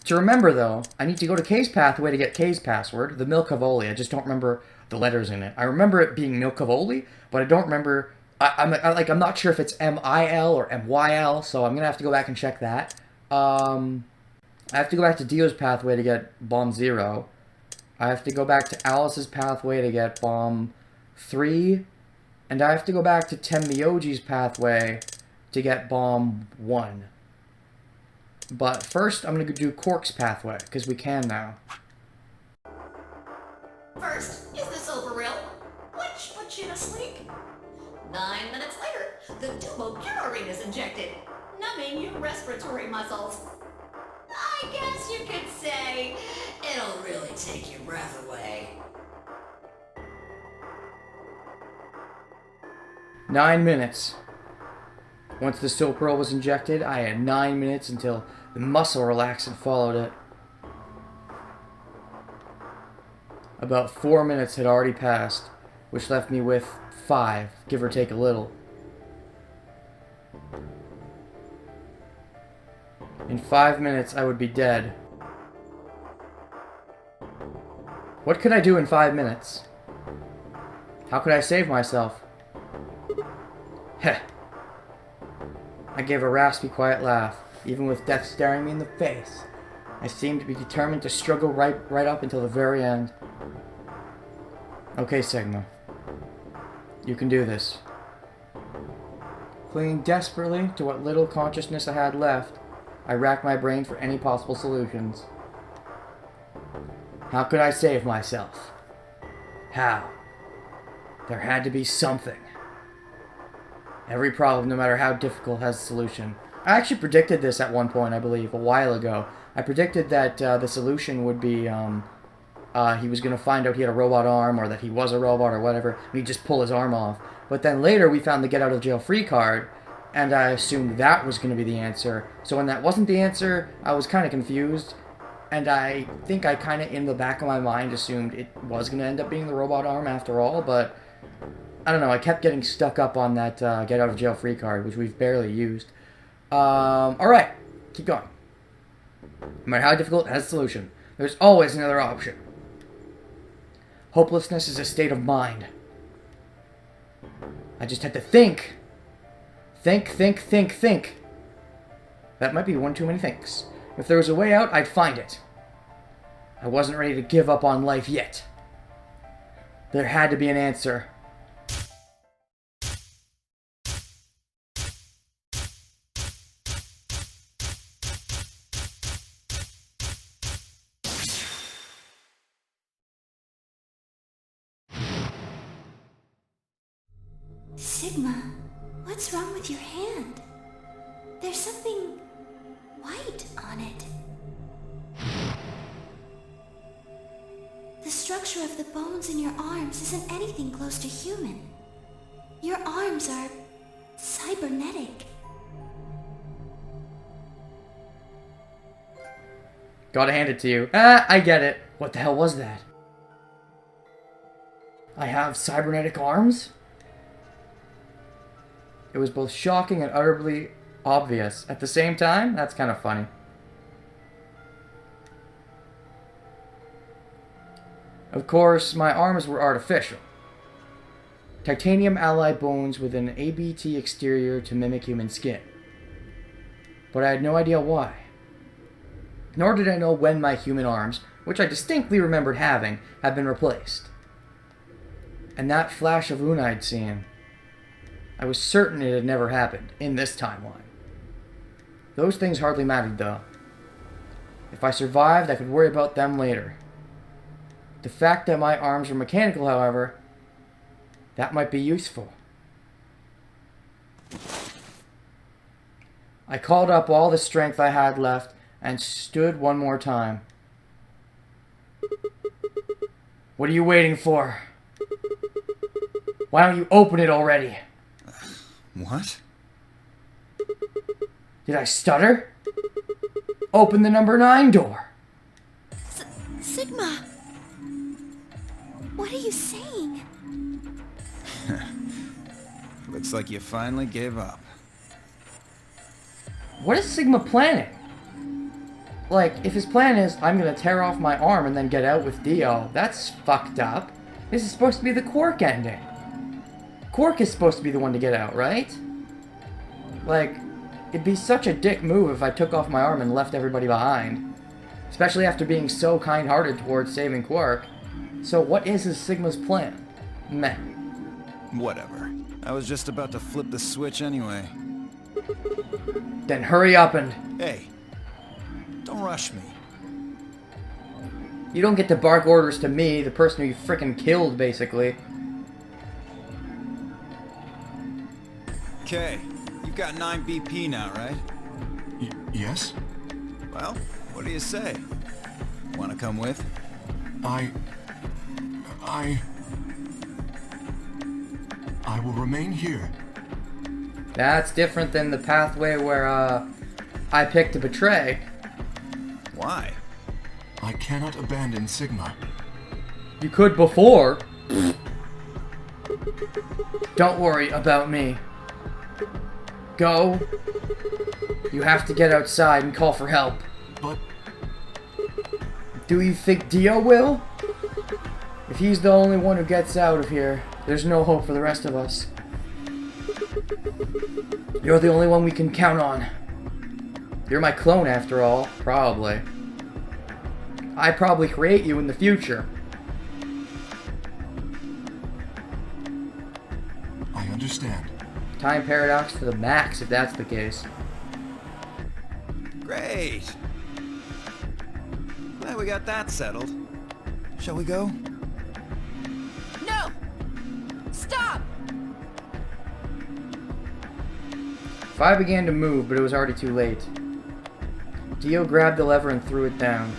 To remember, though, I need to go to Kay's pathway to get Kay's password, the Milkavoli. I just don't remember the letters in it. I remember it being Milkavoli, but I don't remember... I'm not sure if it's M-I-L or M-Y-L, so I'm going to have to go back and check that. I have to go back to Dio's pathway to get Bomb 0. I have to go back to Alice's pathway to get Bomb 3. And I have to go back to Tenmyoji's pathway to get Bomb 1. But first, I'm going to do Quark's pathway, because we can now. First, is this over real? Which puts you to sleep. 9 minutes later, the turbocularine is injected, numbing your respiratory muscles. I guess you could say it'll really take your breath away. 9 minutes. Once the Soul Pearl was injected, I had 9 minutes until the muscle relaxant followed it. About 4 minutes had already passed, which left me with 5, give or take a little. In 5 minutes, I would be dead. What could I do in 5 minutes? How could I save myself? Heh. I gave a raspy, quiet laugh, even with death staring me in the face. I seemed to be determined to struggle right up until the very end. Okay, Sigma. You can do this. Clinging desperately to what little consciousness I had left, I racked my brain for any possible solutions. How could I save myself? How? There had to be something. Every problem, no matter how difficult, has a solution. I actually predicted this at one point, I believe, a while ago. I predicted that the solution would be he was going to find out he had a robot arm, or that he was a robot, or whatever, and he'd just pull his arm off. But then later we found the get out of jail free card, and I assumed that was going to be the answer. So when that wasn't the answer, I was kind of confused, and I think I kind of, in the back of my mind, assumed it was going to end up being the robot arm after all, but I don't know, I kept getting stuck up on that get out of jail free card, which we've barely used. Alright, keep going. No matter how difficult, it has a solution. There's always another option. Hopelessness is a state of mind. I just had to think. Think. That might be one too many thinks. If there was a way out, I'd find it. I wasn't ready to give up on life yet. There had to be an answer. Sigma, what's wrong with your hand? There's something white on it. The structure of the bones in your arms isn't anything close to human. Your arms are cybernetic. Gotta hand it to you. I get it. What the hell was that? I have cybernetic arms? It was both shocking and utterly obvious. At the same time, that's kind of funny. Of course, my arms were artificial. Titanium alloy bones with an ABT exterior to mimic human skin. But I had no idea why. Nor did I know when my human arms, which I distinctly remembered having, had been replaced. And that flash of Una I'd seen, I was certain it had never happened in this timeline. Those things hardly mattered, though. If I survived, I could worry about them later. The fact that my arms were mechanical, however, that might be useful. I called up all the strength I had left and stood one more time. What are you waiting for? Why don't you open it already? What? Did I stutter? Open the number 9 door. Sigma! What are you saying? Looks like you finally gave up. What is Sigma planning? Like, if his plan is, I'm gonna tear off my arm and then get out with Dio, that's fucked up. This is supposed to be the Quark ending. Quark is supposed to be the one to get out, right? Like, it'd be such a dick move if I took off my arm and left everybody behind. Especially after being so kind-hearted towards saving Quark. So what is his Sigma's plan? Meh. Whatever. I was just about to flip the switch anyway. Then hurry up and... Hey, don't rush me. You don't get to bark orders to me, the person who you frickin' killed, basically. Okay, you've got 9 BP now, right? Yes? Well, what do you say? Wanna come with? I will remain here. That's different than the pathway where, I picked to betray. Why? I cannot abandon Sigma. You could before. Don't worry about me. Go. You have to get outside and call for help. But Do you think Dio will? If he's the only one who gets out of here, there's no hope for the rest of us. You're the only one we can count on. You're my clone after all, probably. I probably create you in the future. I understand. Time paradox to the max if that's the case. Great. Glad we got that settled. Shall we go? No! Stop! Fi began to move, but it was already too late. Dio grabbed the lever and threw it down.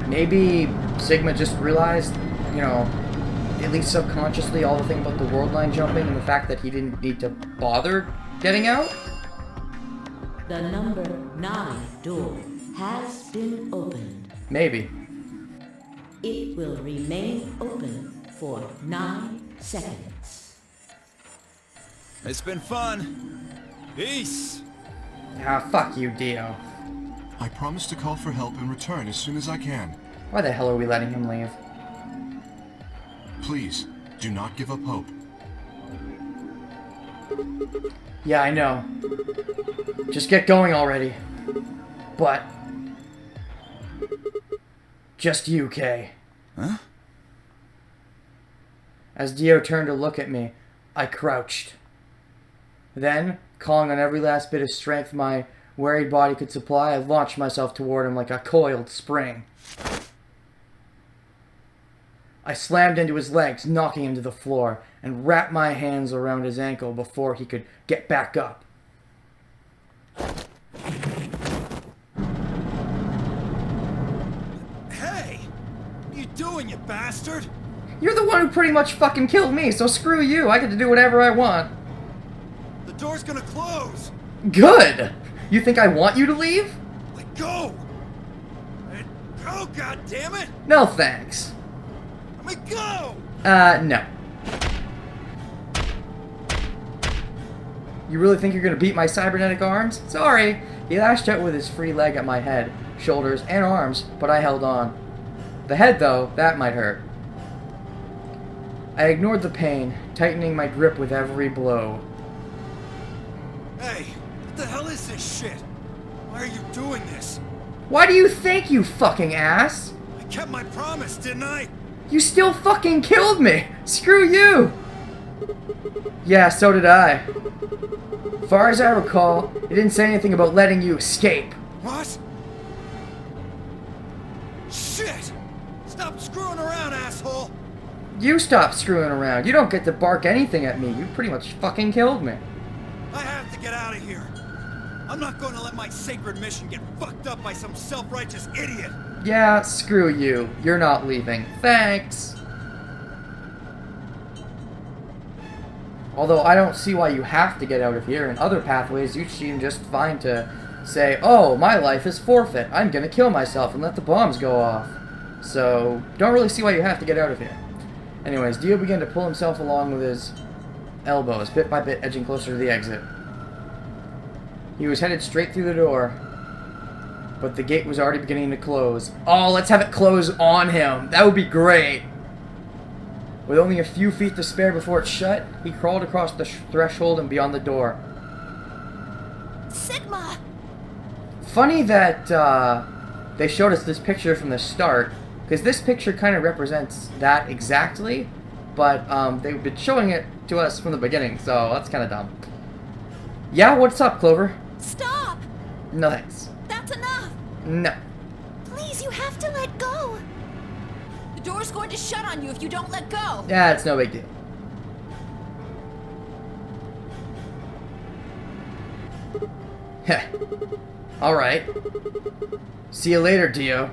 Maybe Sigma just realized, you know, at least subconsciously, all the thing about the world line jumping and the fact that he didn't need to bother getting out? The number 9 door has been opened. Maybe. It will remain open for 9 seconds. It's been fun. Peace. Ah, fuck you, Dio. I promise to call for help and return as soon as I can. Why the hell are we letting him leave? Please, do not give up hope. Yeah, I know. Just get going already. But... just you, Kay. Huh? As Dio turned to look at me, I crouched. Then, calling on every last bit of strength my wearied body could supply, I launched myself toward him like a coiled spring. I slammed into his legs, knocking him to the floor, and wrapped my hands around his ankle before he could get back up. Hey! What are you doing, you bastard? You're the one who pretty much fucking killed me, so screw you. I get to do whatever I want. The door's gonna close. Good! You think I want you to leave? Let go! Let go, goddammit! No thanks. Let me go! No. You really think you're gonna beat my cybernetic arms? Sorry. He lashed out with his free leg at my head, shoulders, and arms, but I held on. The head, though, that might hurt. I ignored the pain, tightening my grip with every blow. Hey, what the hell is this shit? Why are you doing this? Why do you think, you fucking ass? I kept my promise, didn't I? You still fucking killed me! Screw you! Yeah, so did I. Far as I recall, it didn't say anything about letting you escape. What? Shit! Stop screwing around, asshole! You stop screwing around. You don't get to bark anything at me. You pretty much fucking killed me. I have to get out of here. I'm not going to let my sacred mission get fucked up by some self-righteous idiot. Yeah, screw you. You're not leaving. Thanks. Although I don't see why you have to get out of here. In other pathways, you seem just fine to say, oh, my life is forfeit. I'm gonna kill myself and let the bombs go off. So, don't really see why you have to get out of here. Anyways, Dio began to pull himself along with his elbows, bit by bit edging closer to the exit. He was headed straight through the door, but the gate was already beginning to close. Oh, let's have it close on him. That would be great. With only a few feet to spare before it shut, he crawled across the threshold and beyond the door. Sigma! Funny that they showed us this picture from the start, because this picture kind of represents that exactly, but they've been showing it to us from the beginning, so that's kind of dumb. Yeah, what's up, Clover? Stop! No thanks. That's enough! No. Please, you have to let go! The door's going to shut on you if you don't let go. Yeah, it's no big deal. Heh. Alright. See you later, Dio.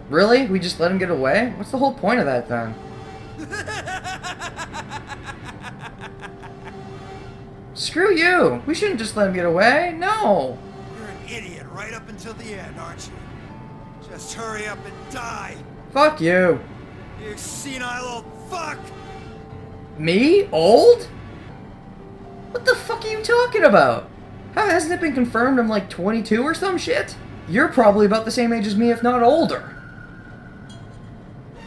Really? We just let him get away? What's the whole point of that, then? Screw you! We shouldn't just let him get away. No! You're an idiot right up until the end, aren't you? Just hurry up and die! Fuck you. You senile old fuck! Me? Old? What the fuck are you talking about? How hasn't it been confirmed I'm like 22 or some shit? You're probably about the same age as me, if not older.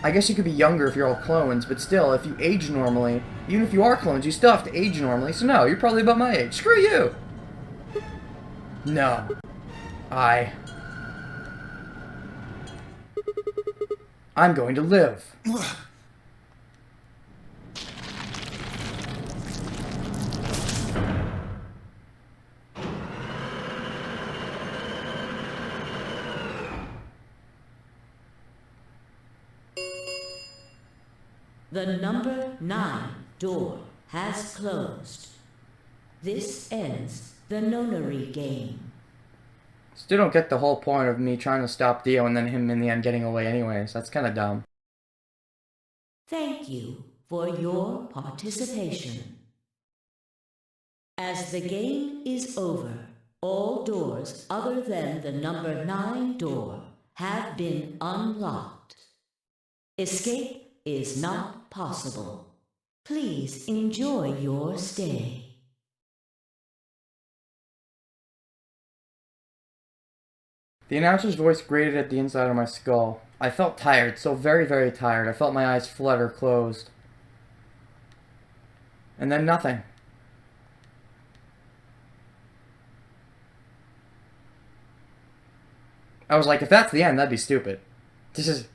I guess you could be younger if you're all clones, but still, if you age normally, even if you are clones, you still have to age normally, so no, you're probably about my age. Screw you! No. I'm going to live. The number 9 door has closed. This ends the nonary game. Still don't get the whole point of me trying to stop Dio and then him in the end getting away anyways. That's kind of dumb. Thank you for your participation. As the game is over, all doors other than the number 9 door have been unlocked. Escape is not possible. Please enjoy your stay. The announcer's voice grated at the inside of my skull. I felt tired, so very, very tired. I felt my eyes flutter closed. And then nothing. I was like, if that's the end, that'd be stupid. This is...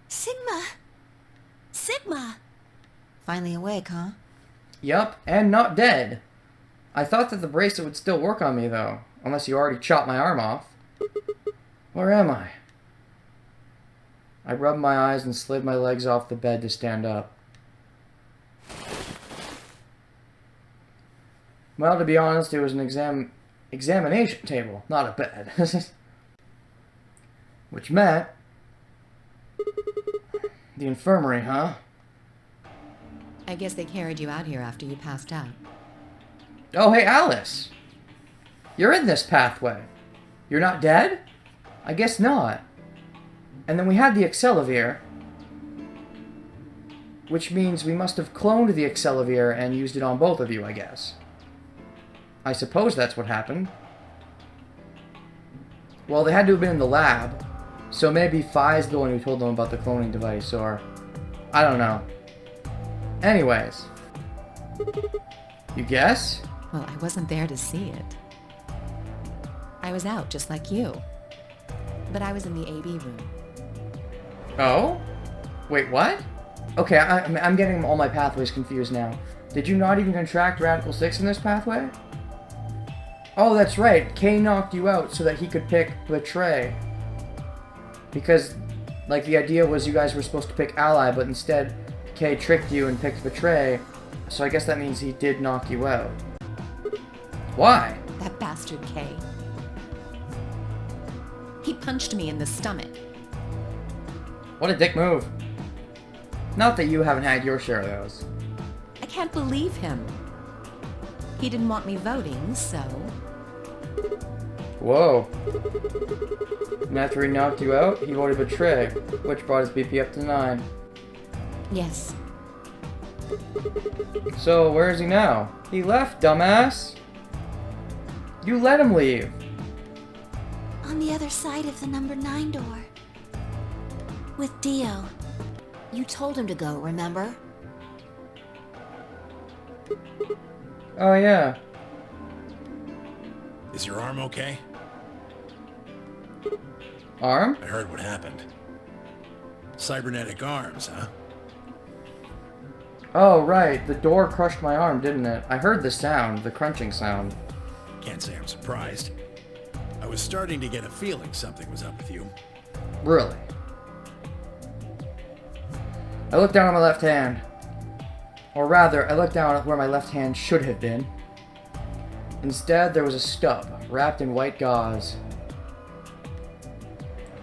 Sigma! Sigma! Finally awake, huh? Yup, and not dead. I thought that the bracelet would still work on me, though. Unless you already chopped my arm off. Where am I? I rubbed my eyes and slid my legs off the bed to stand up. Well, to be honest, it was an examination table, not a bed. Which meant... the infirmary, huh? I guess they carried you out here after you passed out. Oh, hey, Alice! You're in this pathway. You're not dead? I guess not. And then we had the Accelavir, which means we must have cloned the Accelavir and used it on both of you, I guess. I suppose that's what happened. Well, they had to have been in the lab, so maybe Phi's the one who told them about the cloning device, or... I don't know. Anyways. You guess? Well, I wasn't there to see it. I was out, just like you. But I was in the AB room. Oh? Wait, what? Okay, I'm getting all my pathways confused now. Did you not even contract Radical 6 in this pathway? Oh, that's right. Kay knocked you out so that he could pick Betray. Because, like, the idea was you guys were supposed to pick Ally, but instead Kay tricked you and picked Betray. So I guess that means he did knock you out. Why? That bastard Kay. He punched me in the stomach. What a dick move. Not that you haven't had your share of those. I can't believe him. He didn't want me voting, so... Whoa. And after he knocked you out, he voted betray, which brought his BP up to 9. Yes. So, where is he now? He left, dumbass! You let him leave! On the other side of the number 9 door. With Dio. You told him to go, remember? Oh yeah. Is your arm okay? Arm? I heard what happened. Cybernetic arms, huh? Oh right, the door crushed my arm, didn't it? I heard the sound, the crunching sound. Can't say I'm surprised. I was starting to get a feeling something was up with you. Really? I looked down at my left hand. Or rather, I looked down at where my left hand should have been. Instead, there was a stub, wrapped in white gauze.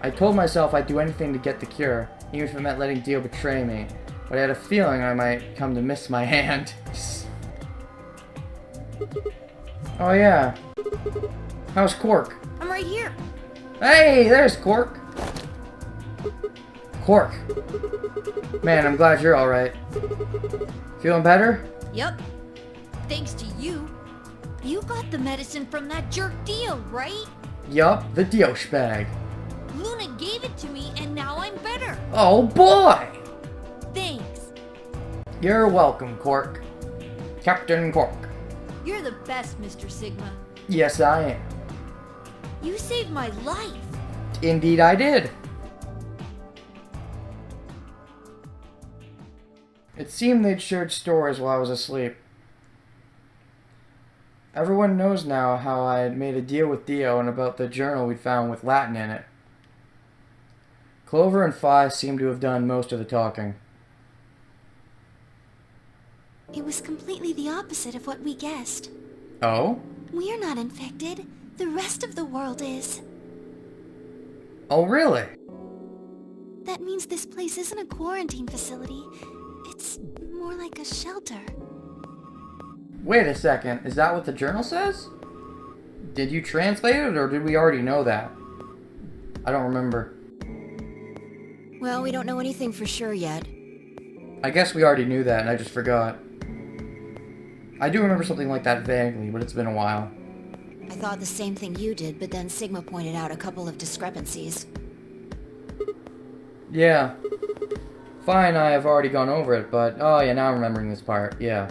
I told myself I'd do anything to get the cure, even if it meant letting Dio betray me, but I had a feeling I might come to miss my hand. Oh yeah. How's Quark? I'm right here. Hey, there's Quark! Quark. Man, I'm glad you're alright. Feeling better? Yup. Thanks to you. You got the medicine from that jerk Dio, right? Yup, the Dio-shbag. Luna gave it to me and now I'm better. Oh boy! Thanks. You're welcome, Quark. Captain Quark. You're the best, Mr. Sigma. Yes, I am. You saved my life. Indeed I did. It seemed they'd shared stories while I was asleep. Everyone knows now how I had made a deal with Dio and about the journal we'd found with Latin in it. Clover and Phi seemed to have done most of the talking. It was completely the opposite of what we guessed. Oh? We're not infected. The rest of the world is. Oh, really? That means this place isn't a quarantine facility. It's more like a shelter. Wait a second, is that what the journal says? Did you translate it, or did we already know that? I don't remember. Well, we don't know anything for sure yet. I guess we already knew that, and I just forgot. I do remember something like that vaguely, but it's been a while. I thought the same thing you did, but then Sigma pointed out a couple of discrepancies. Yeah. Phi and I have already gone over it, but... Oh yeah, now I'm remembering this part, yeah.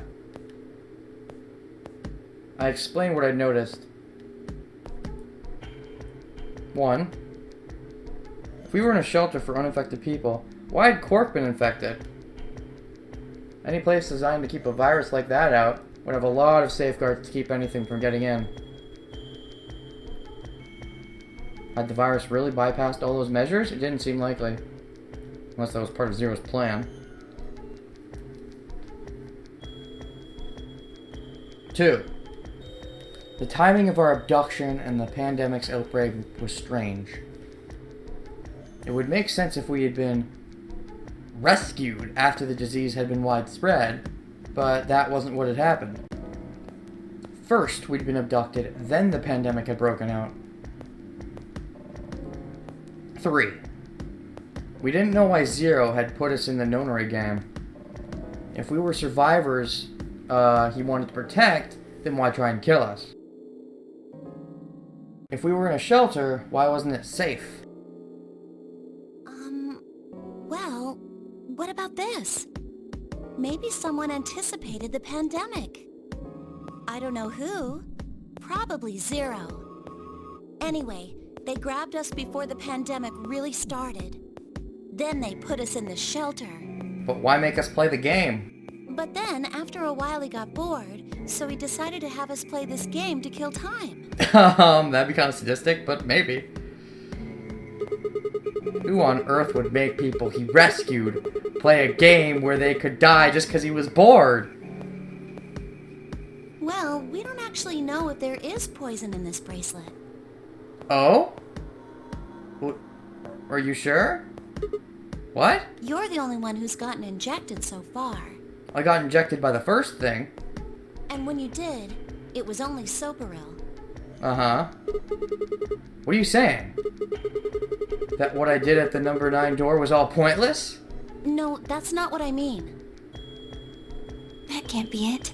I explained what I'd noticed. 1. If we were in a shelter for uninfected people, why had Quark been infected? Any place designed to keep a virus like that out would have a lot of safeguards to keep anything from getting in. Had the virus really bypassed all those measures? It didn't seem likely. Unless that was part of Zero's plan. 2. The timing of our abduction and the pandemic's outbreak was strange. It would make sense if we had been rescued after the disease had been widespread, but that wasn't what had happened. First, we'd been abducted, then the pandemic had broken out. 3. We didn't know why Zero had put us in the nonary game. If we were survivors he wanted to protect, then why try and kill us? If we were in a shelter, why wasn't it safe? Well, what about this? Maybe someone anticipated the pandemic. I don't know who. Probably Zero. Anyway, they grabbed us before the pandemic really started. Then they put us in the shelter. But why make us play the game? But then, after a while, he got bored, so he decided to have us play this game to kill time. That'd be kind of sadistic, but maybe. Who on earth would make people he rescued play a game where they could die just because he was bored? Well, we don't actually know if there is poison in this bracelet. Oh? Are you sure? What? You're the only one who's gotten injected so far. I got injected by the first thing. And when you did, it was only Soparil. Uh-huh. What are you saying? That what I did at the number 9 door was all pointless? No, that's not what I mean. That can't be it.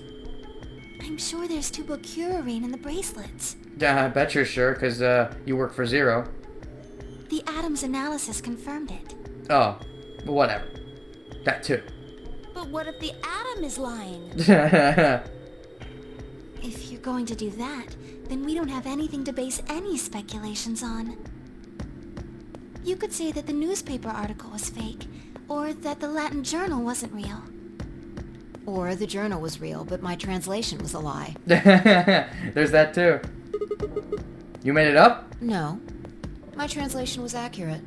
I'm sure there's tubocurarine in the bracelets. Yeah, I bet you're sure, because you work for Zero. The Adams analysis confirmed it. Oh, whatever. That too. But what if the Atom is lying? If you're going to do that, then we don't have anything to base any speculations on. You could say that the newspaper article was fake, or that the Latin journal wasn't real. Or the journal was real, but my translation was a lie. There's that too. You made it up? No. My translation was accurate.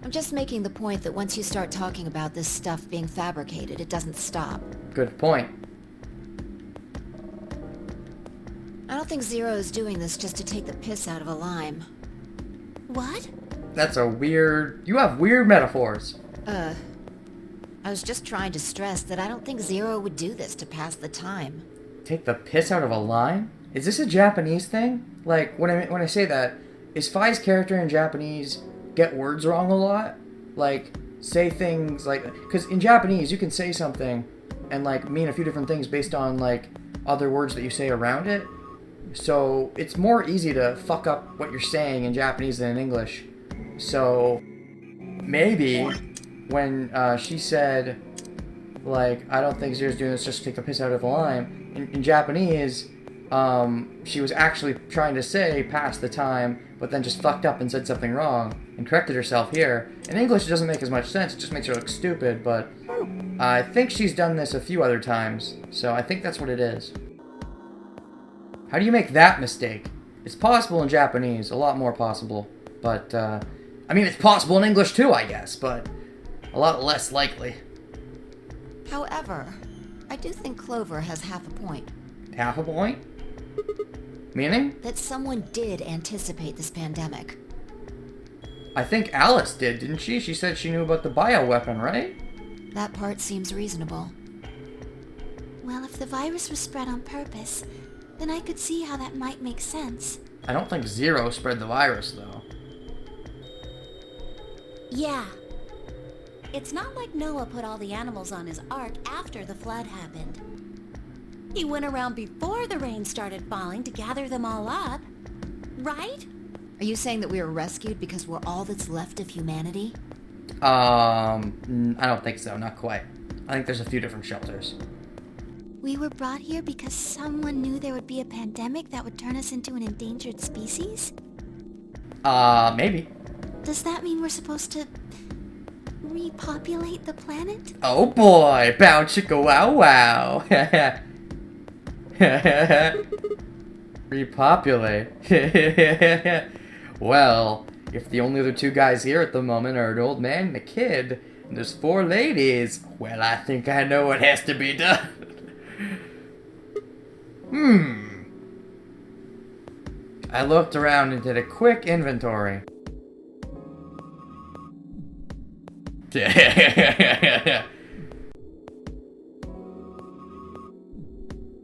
I'm just making the point that once you start talking about this stuff being fabricated, it doesn't stop. Good point. I don't think Zero is doing this just to take the piss out of a lime. What? That's a weird... You have weird metaphors. I was just trying to stress that I don't think Zero would do this to pass the time. Take the piss out of a line? Is this a Japanese thing? Like, when I say that, is Fai's character in Japanese get words wrong a lot? Like, say things like... Because in Japanese, you can say something and, like, mean a few different things based on, like, other words that you say around it. So, it's more easy to fuck up what you're saying in Japanese than in English. So, maybe when she said, like, I don't think Zero's doing this just to take the piss out of a line, in Japanese, she was actually trying to say pass the time, but then just fucked up and said something wrong, and corrected herself here. In English, it doesn't make as much sense, it just makes her look stupid, but I think she's done this a few other times, so I think that's what it is. How do you make that mistake? It's possible in Japanese, a lot more possible, but, I mean, it's possible in English too, I guess, but a lot less likely. However, I do think Clover has half a point. Half a point? Meaning? That someone did anticipate this pandemic. I think Alice did, didn't she? She said she knew about the bioweapon, right? That part seems reasonable. Well, if the virus was spread on purpose, then I could see how that might make sense. I don't think Zero spread the virus, though. Yeah. It's not like Noah put all the animals on his ark after the flood happened. He went around before the rain started falling to gather them all up. Right? Are you saying that we were rescued because we're all that's left of humanity? I don't think so, not quite. I think there's a few different shelters. We were brought here because someone knew there would be a pandemic that would turn us into an endangered species? Maybe. Does that mean we're supposed to repopulate the planet? Oh boy, bow chicka wow wow. Repopulate. Well, if the only other two guys here at the moment are an old man and a kid, and there's 4 ladies, well, I think I know what has to be done. I looked around and did a quick inventory.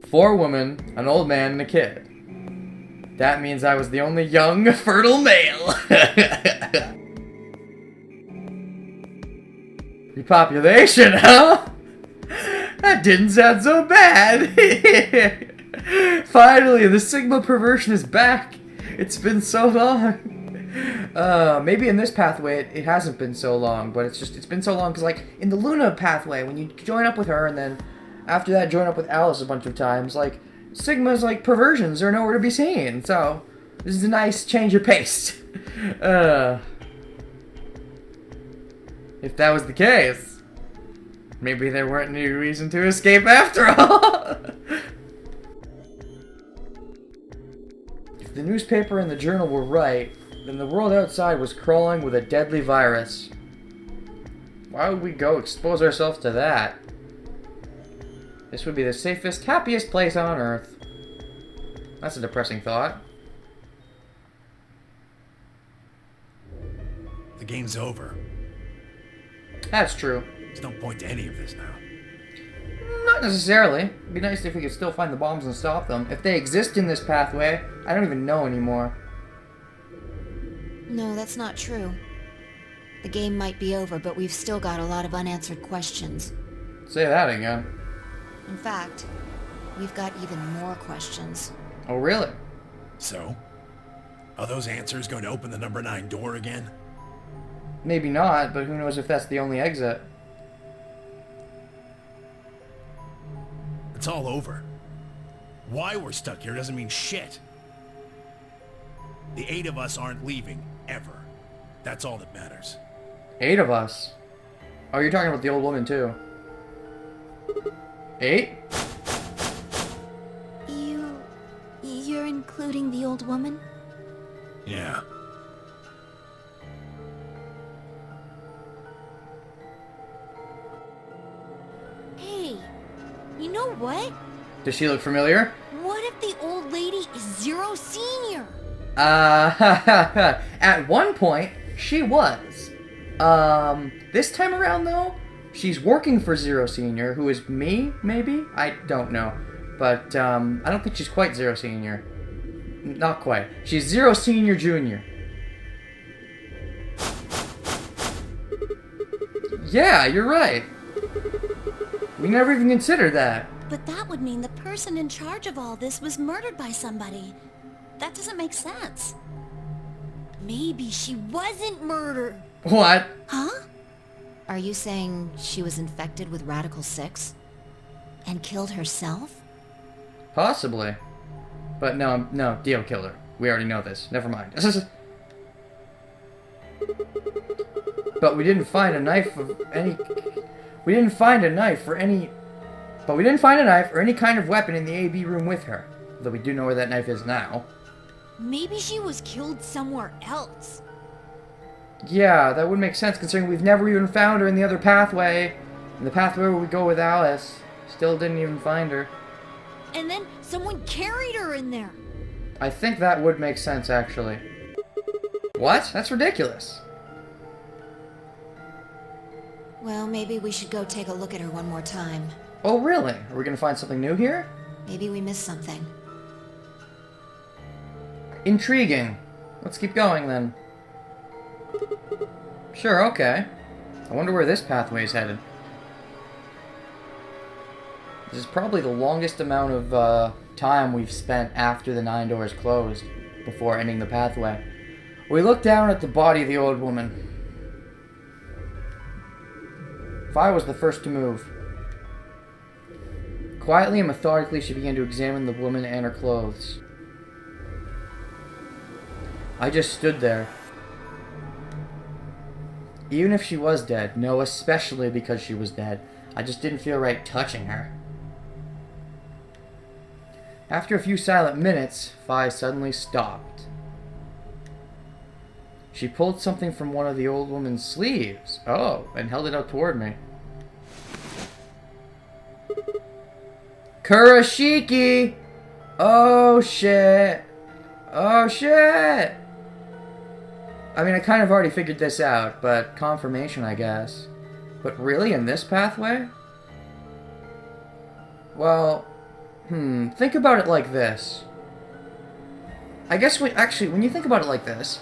4 women, an old man, and a kid. That means I was the only young, fertile male. Repopulation, huh? That didn't sound so bad. Finally, the Sigma perversion is back. It's been so long. Maybe in this pathway it hasn't been so long, but it's been so long because, like, in the Luna pathway, when you join up with her and then after that join up with Alice a bunch of times, like, Sigma's, like, perversions are nowhere to be seen, so this is a nice change of pace. If that was the case, maybe there weren't any reason to escape after all. If the newspaper and the journal were right, then the world outside was crawling with a deadly virus. Why would we go expose ourselves to that? This would be the safest, happiest place on Earth. That's a depressing thought. The game's over. That's true. There's no point to any of this now. Not necessarily. It'd be nice if we could still find the bombs and stop them. If they exist in this pathway, I don't even know anymore. No, that's not true. The game might be over, but we've still got a lot of unanswered questions. Say that again. In fact, we've got even more questions. Oh, really? So? Are those answers going to open the number 9 door again? Maybe not, but who knows if that's the only exit. It's all over. Why we're stuck here doesn't mean shit. The 8 of us aren't leaving, ever. That's all that matters. 8 of us? Oh, you're talking about the old woman, too. 8? You're including the old woman? Yeah. Hey, you know what? Does she look familiar? What if the old lady is Zero Senior? At one point, she was. This time around, though, she's working for Zero Senior, who is me, maybe? I don't know. But, I don't think she's quite Zero Senior. Not quite. She's Zero Senior Junior. Yeah, you're right. We never even considered that. But that would mean the person in charge of all this was murdered by somebody. That doesn't make sense. Maybe she wasn't murdered. What? Huh? Are you saying she was infected with Radical 6? And killed herself? Possibly. But no, Dio killed her. We already know this. Never mind. But we didn't find a knife of any... We didn't find a knife or any... But we didn't find a knife or any kind of weapon in the AB room with her. Though we do know where that knife is now. Maybe she was killed somewhere else. Yeah, that would make sense considering we've never even found her in the other pathway. In the pathway where we go with Alice. Still didn't even find her. And then someone carried her in there. I think that would make sense, actually. What? That's ridiculous. Well, maybe we should go take a look at her one more time. Oh, really? Are we gonna find something new here? Maybe we missed something. Intriguing. Let's keep going, then. Sure, okay. I wonder where this pathway is headed. This is probably the longest amount of time we've spent after the 9 doors closed, before ending the pathway. We look down at the body of the old woman. I was the first to move. Quietly and methodically, she began to examine the woman and her clothes. I just stood there. Even if she was dead, no, especially because she was dead, I just didn't feel right touching her. After a few silent minutes, Fi suddenly stopped. She pulled something from one of the old woman's sleeves. Oh, and held it out toward me. Kurashiki! Oh, shit. Oh, shit! I mean, I kind of already figured this out, but confirmation, I guess. But really, in this pathway? Well, think about it like this. I guess, when you think about it like this,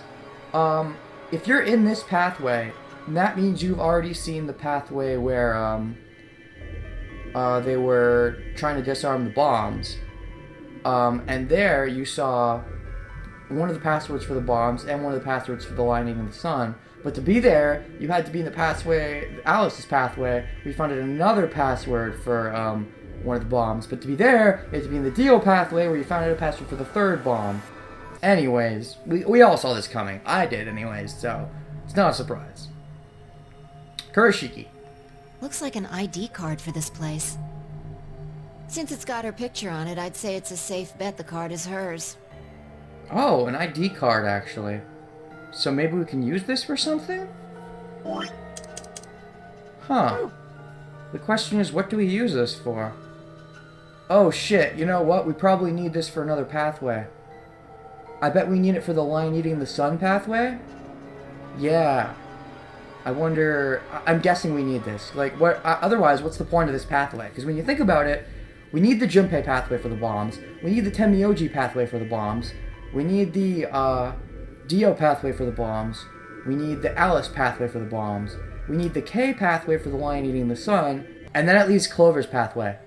if you're in this pathway, that means you've already seen the pathway where, they were trying to disarm the bombs. And there you saw one of the passwords for the bombs and one of the passwords for the lining in the sun. But to be there, you had to be in the pathway, Alice's pathway. We found another password for one of the bombs. But to be there, you had to be in the Dio pathway where you found a password for the third bomb. Anyways, we all saw this coming. I did anyways, so it's not a surprise. Kurashiki. Looks like an ID card for this place. Since it's got her picture on it, I'd say it's a safe bet the card is hers. Oh, an ID card, actually. So maybe we can use this for something? Huh. The question is, what do we use this for? Oh shit, you know what? We probably need this for another pathway. I bet we need it for the lion eating the sun pathway? Yeah. I wonder... I'm guessing we need this. Like, what? Otherwise, what's the point of this pathway? Because when you think about it, we need the Junpei pathway for the bombs. We need the Tenmyoji pathway for the bombs. We need the Dio pathway for the bombs. We need the Alice pathway for the bombs. We need the K pathway for the lion eating the sun. And then at least Clover's pathway.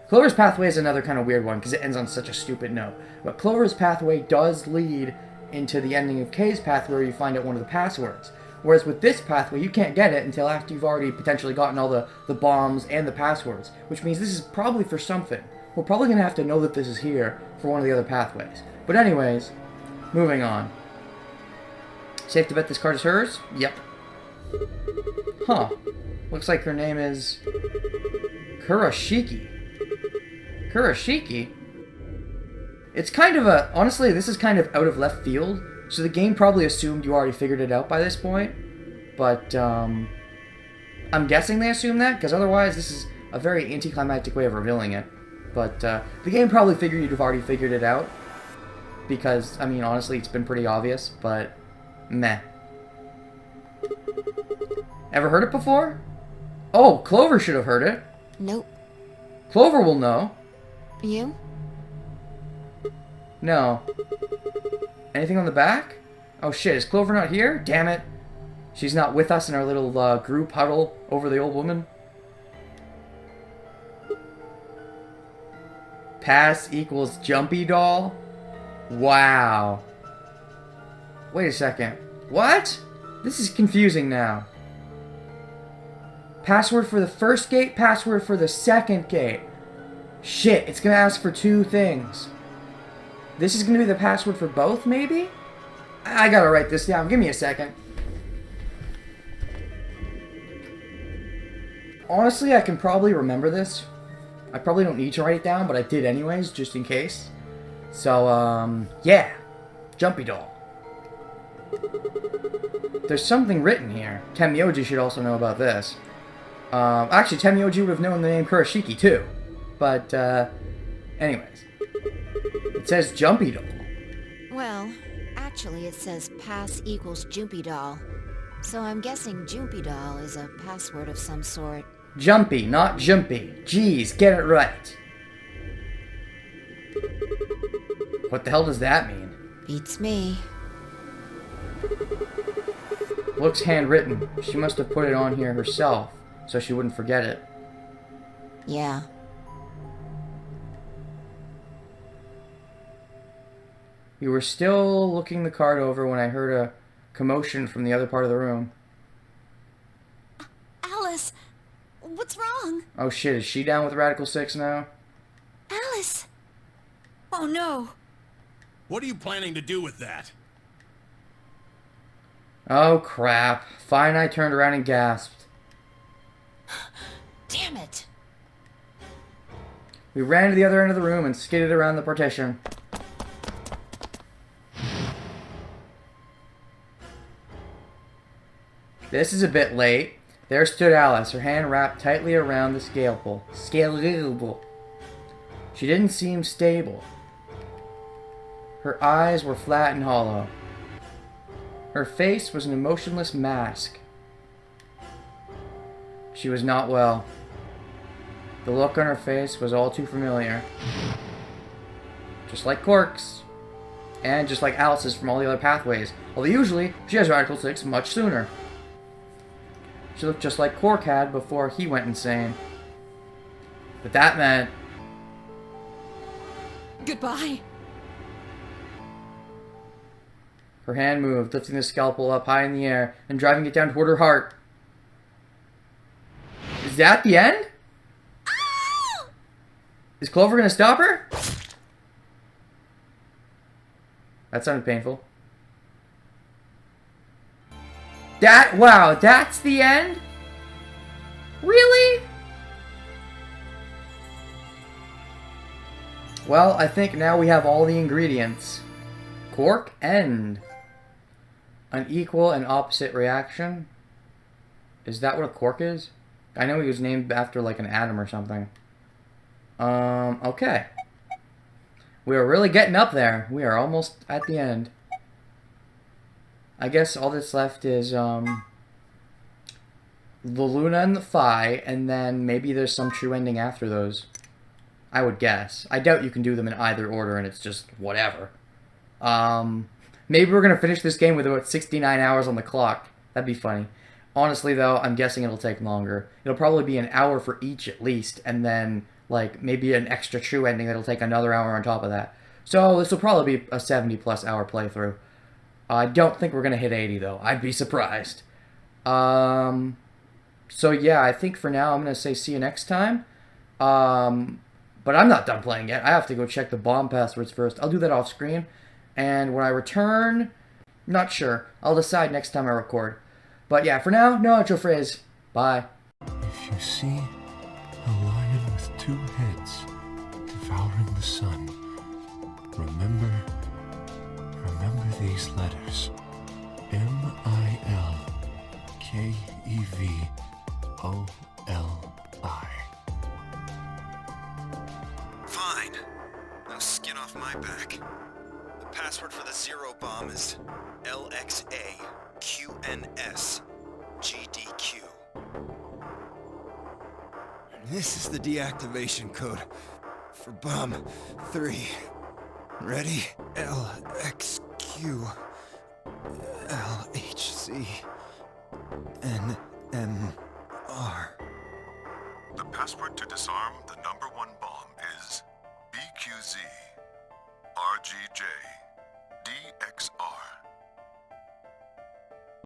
Clover's pathway is another kind of weird one because it ends on such a stupid note. But Clover's pathway does lead into the ending of K's pathway where you find out one of the passwords. Whereas with this pathway, you can't get it until after you've already potentially gotten all the bombs and the passwords. Which means this is probably for something. We're probably going to have to know that this is here for one of the other pathways. But anyways, moving on. Safe to bet this card is hers? Yep. Huh. Looks like her name is... Kurashiki. Kurashiki? It's kind of a... Honestly, this is kind of out of left field. So the game probably assumed you already figured it out by this point. But, I'm guessing they assumed that, because otherwise this is a very anticlimactic way of revealing it. But, the game probably figured you'd have already figured it out. Because, I mean, honestly, it's been pretty obvious, but... Meh. Ever heard it before? Oh, Clover should have heard it. Nope. Clover will know. You? No. Anything on the back? Oh shit, is Clover not here? Damn it. She's not with us in our little group huddle over the old woman. Pass equals Jumpy Doll? Wow. Wait a second. What? This is confusing now. Password for the first gate, password for the second gate. Shit, it's gonna ask for two things. This is gonna be the password for both, maybe? I gotta write this down. Give me a second. Honestly, I can probably remember this. I probably don't need to write it down, but I did anyways, just in case. So, yeah. Jumpy Doll. There's something written here. Tenmyoji should also know about this. Actually, Tenmyoji would have known the name Kurashiki, too. But, anyways. It says Jumpy Doll. Well, actually it says pass equals Jumpy Doll. So I'm guessing Jumpy Doll is a password of some sort. Jumpy, not Jumpy. Jeez, get it right. What the hell does that mean? Beats me. Looks handwritten. She must have put it on here herself, so she wouldn't forget it. Yeah. We were still looking the card over when I heard a commotion from the other part of the room. Alice, what's wrong? Oh shit, is she down with Radical 6 now? Alice! Oh no! What are you planning to do with that? Oh crap. Fine, I turned around and gasped. Damn it! We ran to the other end of the room and skidded around the partition. This is a bit late. There stood Alice, her hand wrapped tightly around the scalpel. She didn't seem stable. Her eyes were flat and hollow. Her face was an emotionless mask. She was not well. The look on her face was all too familiar. Just like Cork's. And just like Alice's from all the other pathways. Although usually, she has Radical 6 much sooner. She looked just like Cork had before he went insane. But that meant... Goodbye. Her hand moved, lifting the scalpel up high in the air and driving it down toward her heart. Is that the end? Is Clover gonna stop her? That sounded painful. Wow, that's the end? Really? Well, I think now we have all the ingredients. Cork, end. An equal and opposite reaction? Is that what a cork is? I know he was named after like an atom or something. Okay. We are really getting up there. We are almost at the end. I guess all that's left is, the Luna and the Phi, and then maybe there's some true ending after those. I would guess. I doubt you can do them in either order, and it's just whatever. Maybe we're going to finish this game with about 69 hours on the clock. That'd be funny. Honestly, though, I'm guessing it'll take longer. It'll probably be an hour for each at least, and then, like, maybe an extra true ending that'll take another hour on top of that. So this will probably be a 70-plus hour playthrough. I don't think we're going to hit 80, though. I'd be surprised. So, yeah, I think for now I'm going to say see you next time. But I'm not done playing yet. I have to go check the bomb passwords first. I'll do that off screen. And when I return, not sure. I'll decide next time I record. But yeah, for now, no outro phrase. Bye. If you see a lion with two heads devouring the sun, remember these letters. M-I-L-K-E-V-O-L-I. Fine. No skin off my back. The password for the zero bomb is LXAQNSGDQ. And this is the deactivation code for bomb 3. Ready? LXQLHCNMR. The password to disarm the number 1 bomb is BQZ RGJ DXR.